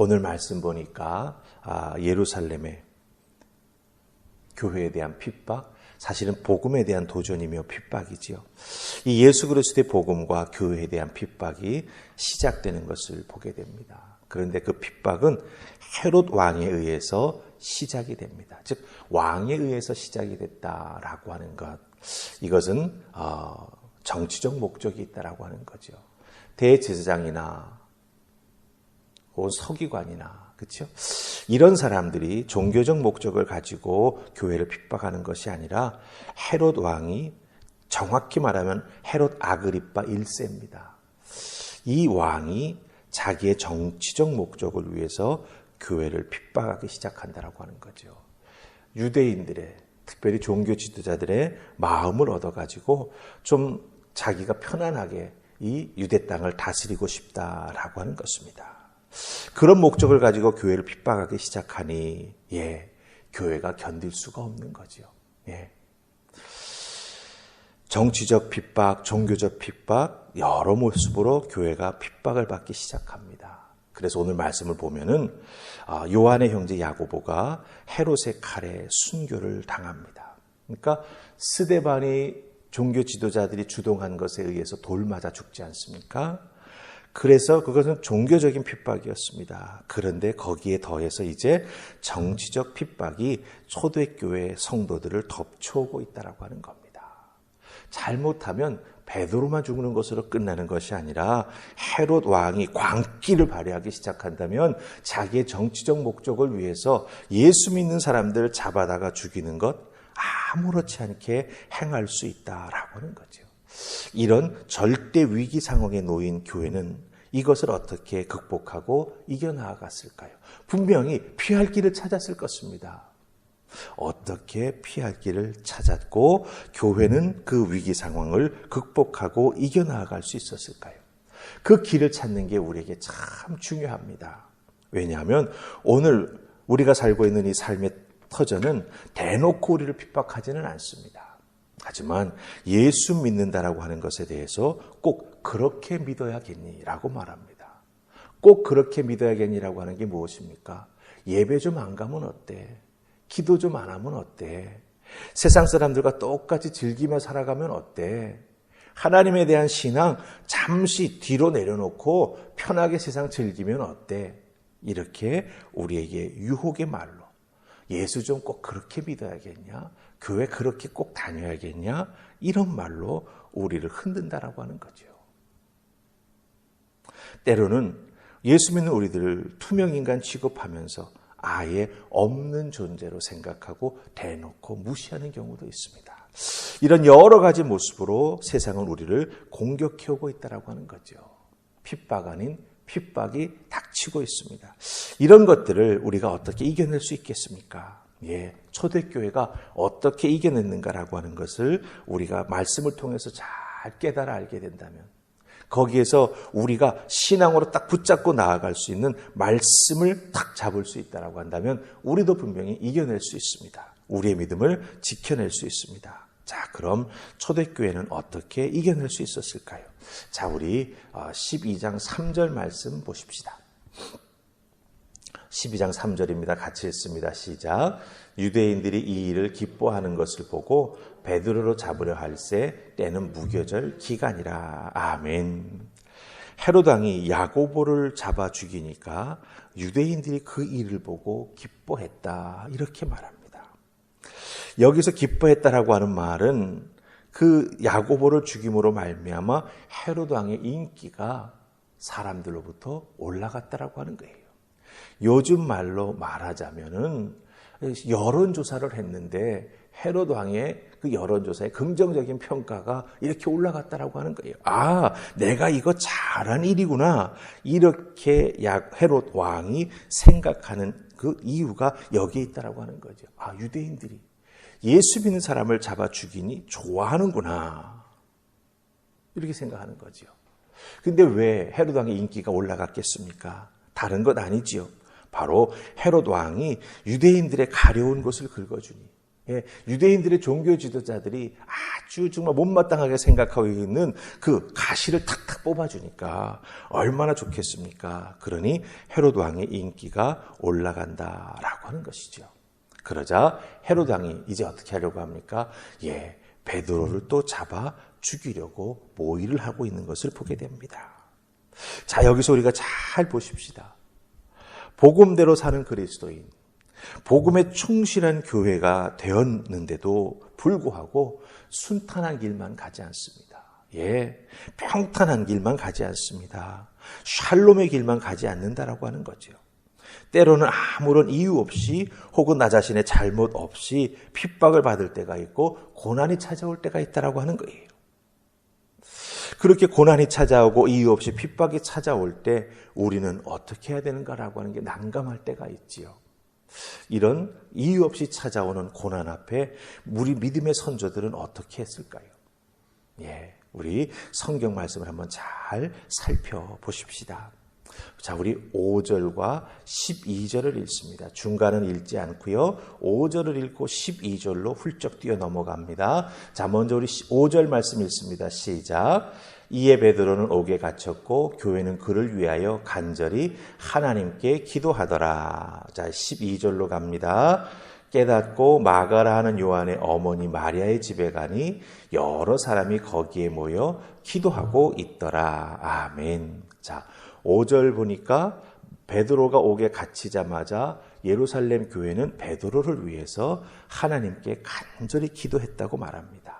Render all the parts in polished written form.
오늘 말씀 보니까 예루살렘의 교회에 대한 핍박, 사실은 복음에 대한 도전이며 핍박이지요. 이 예수 그리스도의 복음과 교회에 대한 핍박이 시작되는 것을 보게 됩니다. 그런데 그 핍박은 헤롯 왕에 의해서 시작이 됩니다. 즉 왕에 의해서 시작이 됐다라고 하는 것, 이것은 정치적 목적이 있다라고 하는 거죠. 대제사장이나 혹은 서기관이나, 그렇죠? 이런 사람들이 종교적 목적을 가지고 교회를 핍박하는 것이 아니라 헤롯 왕이, 정확히 말하면 헤롯 아그리파 1세입니다. 이 왕이 자기의 정치적 목적을 위해서 교회를 핍박하기 시작한다라고 하는 거죠. 유대인들의, 특별히 종교 지도자들의 마음을 얻어가지고 좀 자기가 편안하게 이 유대 땅을 다스리고 싶다라고 하는 것입니다. 그런 목적을 가지고 교회를 핍박하기 시작하니 교회가 견딜 수가 없는 거죠. 정치적 핍박, 종교적 핍박, 여러 모습으로 교회가 핍박을 받기 시작합니다. 그래서 오늘 말씀을 보면은 요한의 형제 야고보가 헤롯의 칼에 순교를 당합니다. 그러니까 스데반이 종교 지도자들이 주동한 것에 의해서 돌 맞아 죽지 않습니까? 그래서 그것은 종교적인 핍박이었습니다. 그런데 거기에 더해서 이제 정치적 핍박이 초대교회 성도들을 덮쳐오고 있다고 하는 겁니다. 잘못하면 베드로만 죽는 것으로 끝나는 것이 아니라 헤롯 왕이 광기를 발휘하기 시작한다면 자기의 정치적 목적을 위해서 예수 믿는 사람들을 잡아다가 죽이는 것 아무렇지 않게 행할 수 있다라고 하는 거죠. 이런 절대 위기 상황에 놓인 교회는 이것을 어떻게 극복하고 이겨나갔을까요? 분명히 피할 길을 찾았을 것입니다. 어떻게 피할 길을 찾았고 교회는 그 위기 상황을 극복하고 이겨나갈 수 있었을까요? 그 길을 찾는 게 우리에게 참 중요합니다. 왜냐하면 오늘 우리가 살고 있는 이 삶의 터전은 대놓고 우리를 핍박하지는 않습니다. 하지만 예수 믿는다라고 하는 것에 대해서 꼭 그렇게 믿어야겠니라고 말합니다. 꼭 그렇게 믿어야겠니라고 하는 게 무엇입니까? 예배 좀 안 가면 어때? 기도 좀 안 하면 어때? 세상 사람들과 똑같이 즐기며 살아가면 어때? 하나님에 대한 신앙 잠시 뒤로 내려놓고 편하게 세상 즐기면 어때? 이렇게 우리에게 유혹의 말로 예수 좀 꼭 그렇게 믿어야겠냐? 교회 그렇게 꼭 다녀야겠냐? 이런 말로 우리를 흔든다라고 하는 거죠. 때로는 예수 믿는 우리들을 투명인간 취급하면서 아예 없는 존재로 생각하고 대놓고 무시하는 경우도 있습니다. 이런 여러 가지 모습으로 세상은 우리를 공격해오고 있다고 하는 거죠. 핍박 아닌 핍박이 닥치고 있습니다. 이런 것들을 우리가 어떻게 이겨낼 수 있겠습니까? 초대교회가 어떻게 이겨냈는가라고 하는 것을 우리가 말씀을 통해서 잘 깨달아 알게 된다면, 거기에서 우리가 신앙으로 딱 붙잡고 나아갈 수 있는 말씀을 딱 잡을 수 있다고 한다면 우리도 분명히 이겨낼 수 있습니다. 우리의 믿음을 지켜낼 수 있습니다. 자, 그럼 초대교회는 어떻게 이겨낼 수 있었을까요? 자, 우리 12장 3절 말씀 보십시다. 12장 3절입니다. 같이 읽습니다. 시작. 유대인들이 이 일을 기뻐하는 것을 보고 베드로로 잡으려 할새 때는 무교절 기간이라. 아멘. 헤롯 왕이 야고보를 잡아 죽이니까 유대인들이 그 일을 보고 기뻐했다, 이렇게 말합니다. 여기서 기뻐했다라고 하는 말은 그 야고보를 죽임으로 말미암아 헤롯 왕의 인기가 사람들로부터 올라갔다라고 하는 거예요. 요즘 말로 말하자면은 여론조사를 했는데 헤롯 왕의 그 여론조사의 긍정적인 평가가 이렇게 올라갔다라고 하는 거예요. 아, 내가 이거 잘한 일이구나. 이렇게 헤롯 왕이 생각하는 그 이유가 여기에 있다라고 하는 거죠. 아, 유대인들이 예수 믿는 사람을 잡아 죽이니 좋아하는구나. 이렇게 생각하는 거죠. 근데 왜 헤롯 왕의 인기가 올라갔겠습니까? 다른 것 아니지요. 바로 헤롯 왕이 유대인들의 가려운 것을 긁어주니, 유대인들의 종교 지도자들이 아주 정말 못마땅하게 생각하고 있는 그 가시를 탁탁 뽑아주니까 얼마나 좋겠습니까? 그러니 헤롯 왕의 인기가 올라간다라고 하는 것이죠. 그러자 헤롯 왕이 이제 어떻게 하려고 합니까? 베드로를 또 잡아 죽이려고 모의를 하고 있는 것을 보게 됩니다. 자, 여기서 우리가 잘 보십시다. 복음대로 사는 그리스도인, 복음에 충실한 교회가 되었는데도 불구하고 순탄한 길만 가지 않습니다. 평탄한 길만 가지 않습니다. 샬롬의 길만 가지 않는다라고 하는 거죠. 때로는 아무런 이유 없이 혹은 나 자신의 잘못 없이 핍박을 받을 때가 있고 고난이 찾아올 때가 있다라고 하는 거예요. 그렇게 고난이 찾아오고 이유 없이 핍박이 찾아올 때 우리는 어떻게 해야 되는가라고 하는 게 난감할 때가 있지요. 이런 이유 없이 찾아오는 고난 앞에 우리 믿음의 선조들은 어떻게 했을까요? 우리 성경 말씀을 한번 잘 살펴보십시다. 자, 우리 5절과 12절을 읽습니다. 중간은 읽지 않고요. 5절을 읽고 12절로 훌쩍 뛰어 넘어갑니다. 자, 먼저 우리 5절 말씀 읽습니다. 시작. 이에 베드로는 옥에 갇혔고 교회는 그를 위하여 간절히 하나님께 기도하더라. 자, 12절로 갑니다. 깨닫고 마가라 하는 요한의 어머니 마리아의 집에 가니 여러 사람이 거기에 모여 기도하고 있더라. 아멘. 자, 5절 보니까 베드로가 옥에 갇히자마자 예루살렘 교회는 베드로를 위해서 하나님께 간절히 기도했다고 말합니다.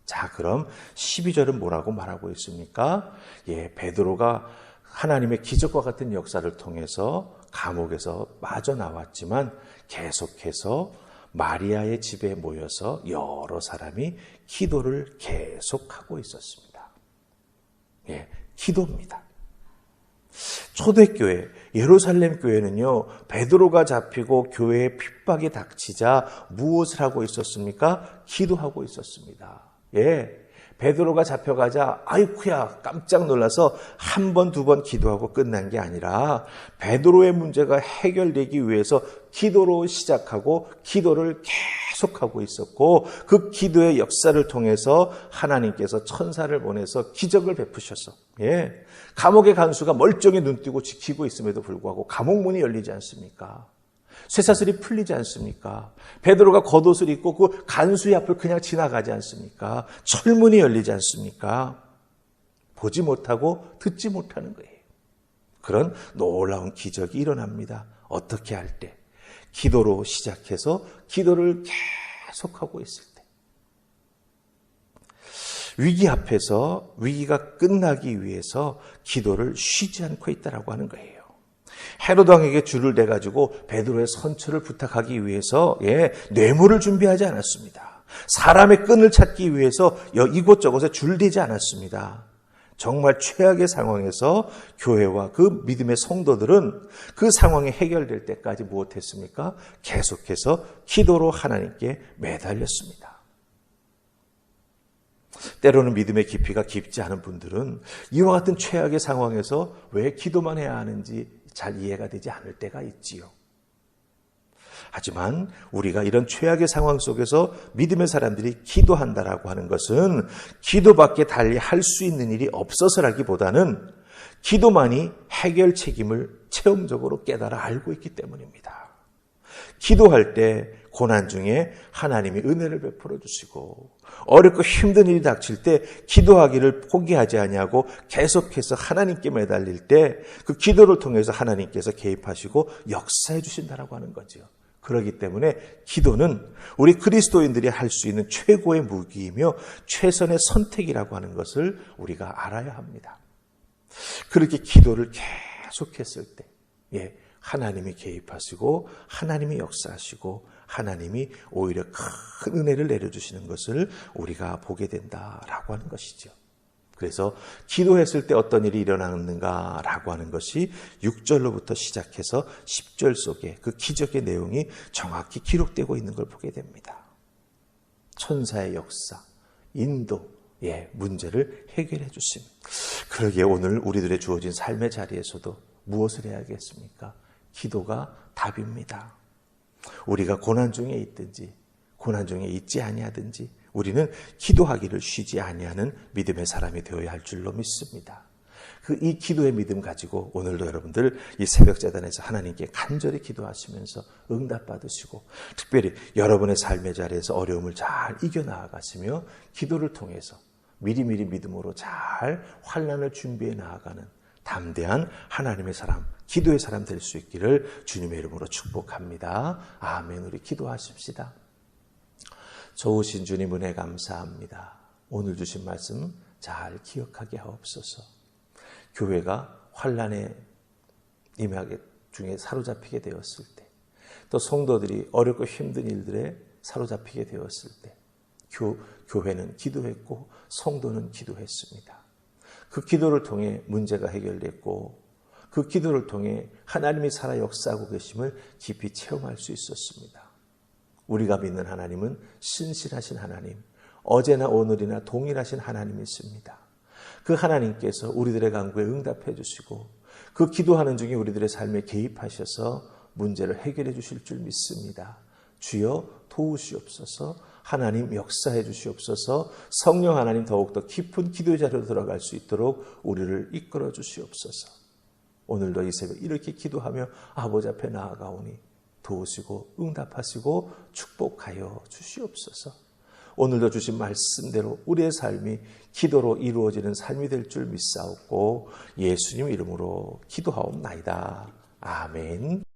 자, 그럼 12절은 뭐라고 말하고 있습니까? 베드로가 하나님의 기적과 같은 역사를 통해서 감옥에서 빠져나왔지만 계속해서 마리아의 집에 모여서 여러 사람이 기도를 계속하고 있었습니다. 기도입니다. 초대교회, 예루살렘 교회는요, 베드로가 잡히고 교회에 핍박이 닥치자 무엇을 하고 있었습니까? 기도하고 있었습니다. 베드로가 잡혀가자 아이쿠야 깜짝 놀라서 한 번, 두 번 기도하고 끝난 게 아니라 베드로의 문제가 해결되기 위해서 기도로 시작하고 기도를 계속하고 있었고 그 기도의 역사를 통해서 하나님께서 천사를 보내서 기적을 베푸셔서 감옥의 간수가 멀쩡히 눈뜨고 지키고 있음에도 불구하고 감옥 문이 열리지 않습니까? 쇠사슬이 풀리지 않습니까? 베드로가 겉옷을 입고 그 간수의 앞을 그냥 지나가지 않습니까? 철문이 열리지 않습니까? 보지 못하고 듣지 못하는 거예요. 그런 놀라운 기적이 일어납니다. 어떻게 할 때? 기도로 시작해서 기도를 계속하고 있을 때. 위기 앞에서 위기가 끝나기 위해서 기도를 쉬지 않고 있다라고 하는 거예요. 헤롯 왕에게 줄을 대가지고 베드로의 선처를 부탁하기 위해서 뇌물을 준비하지 않았습니다. 사람의 끈을 찾기 위해서 이곳저곳에 줄대지 않았습니다. 정말 최악의 상황에서 교회와 그 믿음의 성도들은 그 상황이 해결될 때까지 무엇했습니까? 계속해서 기도로 하나님께 매달렸습니다. 때로는 믿음의 깊이가 깊지 않은 분들은 이와 같은 최악의 상황에서 왜 기도만 해야 하는지 잘 이해가 되지 않을 때가 있지요. 하지만 우리가 이런 최악의 상황 속에서 믿음의 사람들이 기도한다라고 하는 것은 기도밖에 달리 할 수 있는 일이 없어서라기보다는 기도만이 해결 책임을 체험적으로 깨달아 알고 있기 때문입니다. 기도할 때 고난 중에 하나님이 은혜를 베풀어 주시고 어렵고 힘든 일이 닥칠 때 기도하기를 포기하지 아니하고 계속해서 하나님께 매달릴 때 그 기도를 통해서 하나님께서 개입하시고 역사해 주신다라고 하는 거죠. 그렇기 때문에 기도는 우리 그리스도인들이 할 수 있는 최고의 무기이며 최선의 선택이라고 하는 것을 우리가 알아야 합니다. 그렇게 기도를 계속했을 때 하나님이 개입하시고 하나님이 역사하시고 하나님이 오히려 큰 은혜를 내려주시는 것을 우리가 보게 된다라고 하는 것이죠. 그래서 기도했을 때 어떤 일이 일어나는가라고 하는 것이 6절로부터 시작해서 10절 속에 그 기적의 내용이 정확히 기록되고 있는 걸 보게 됩니다. 천사의 역사, 인도의 문제를 해결해 주심. 그러기에 오늘 우리들의 주어진 삶의 자리에서도 무엇을 해야겠습니까? 기도가 답입니다. 우리가 고난 중에 있든지 고난 중에 있지 아니하든지 우리는 기도하기를 쉬지 아니하는 믿음의 사람이 되어야 할 줄로 믿습니다. 이 기도의 믿음 가지고 오늘도 여러분들 이 새벽재단에서 하나님께 간절히 기도하시면서 응답받으시고 특별히 여러분의 삶의 자리에서 어려움을 잘 이겨나가시며 기도를 통해서 미리미리 믿음으로 잘 환난을 준비해 나아가는 담대한 하나님의 사람, 기도의 사람 될 수 있기를 주님의 이름으로 축복합니다. 아멘. 우리 기도하십시다. 좋으신 주님 은혜 감사합니다. 오늘 주신 말씀 잘 기억하게 하옵소서. 교회가 환난에 임하게 중에 사로잡히게 되었을 때, 또 성도들이 어렵고 힘든 일들에 사로잡히게 되었을 때 교회는 기도했고 성도는 기도했습니다. 그 기도를 통해 문제가 해결됐고 그 기도를 통해 하나님이 살아 역사하고 계심을 깊이 체험할 수 있었습니다. 우리가 믿는 하나님은 신실하신 하나님, 어제나 오늘이나 동일하신 하나님이십니다. 그 하나님께서 우리들의 간구에 응답해 주시고 그 기도하는 중에 우리들의 삶에 개입하셔서 문제를 해결해 주실 줄 믿습니다. 주여 도우시옵소서. 하나님 역사해 주시옵소서. 성령 하나님 더욱더 깊은 기도의 자리로 들어갈 수 있도록 우리를 이끌어 주시옵소서. 오늘도 이 새벽 이렇게 기도하며 아버지 앞에 나아가오니 도우시고 응답하시고 축복하여 주시옵소서. 오늘도 주신 말씀대로 우리의 삶이 기도로 이루어지는 삶이 될 줄 믿사옵고 예수님 이름으로 기도하옵나이다. 아멘.